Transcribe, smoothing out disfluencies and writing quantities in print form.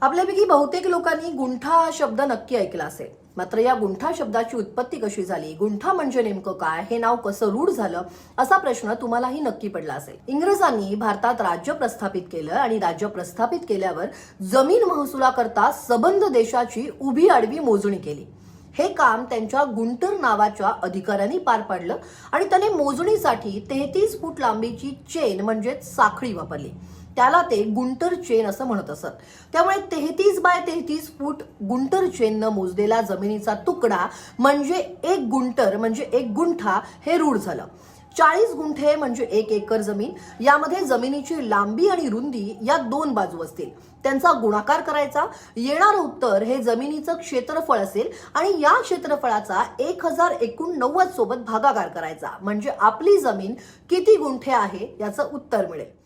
आपल्यापैकी बहुतेक लोकांनी गुंठा हा शब्द नक्की ऐकला असेल. मात्र या गुंठा शब्दाची उत्पत्ती कशी झाली, गुंठा म्हणजे नेमकं काय, हे नाव कसं रूढ झालं, असा प्रश्न तुम्हालाही नक्की पडला असेल. इंग्रजांनी भारतात राज्य प्रस्थापित केलं आणि राज्य प्रस्थापित केल्यावर जमीन महसुलाकरता सबंध देशाची उभी आडवी मोजणी केली. हे काम त्यांच्या गुंटर नावाच्या अधिकाऱ्यांनी पार पाडलं आणि त्याने मोजणीसाठी 33 फूट लांबीची चेन म्हणजे साखळी वापरली. त्याला ते गुंटर चेन असं म्हणत असत. त्यामुळे 33 बाय 33 फूट गुंटर चेननं मोजलेला जमिनीचा तुकडा म्हणजे एक गुंटर म्हणजे एक गुंठा हे रूढ झालं. 40 गुंठे म्हणजे 1 एकर जमीन. यामध्ये जमिनीची लांबी आणि रुंदी या 2 बाजू असतील. त्यांचा गुणाकार करायचा. येणारं उत्तर हे जमिनीचं क्षेत्रफळ असेल आणि या क्षेत्रफळाचा 1089 सोबत भागाकार करायचा. म्हणजे आपली जमीन किती गुंठे आहे याचं उत्तर मिळेल.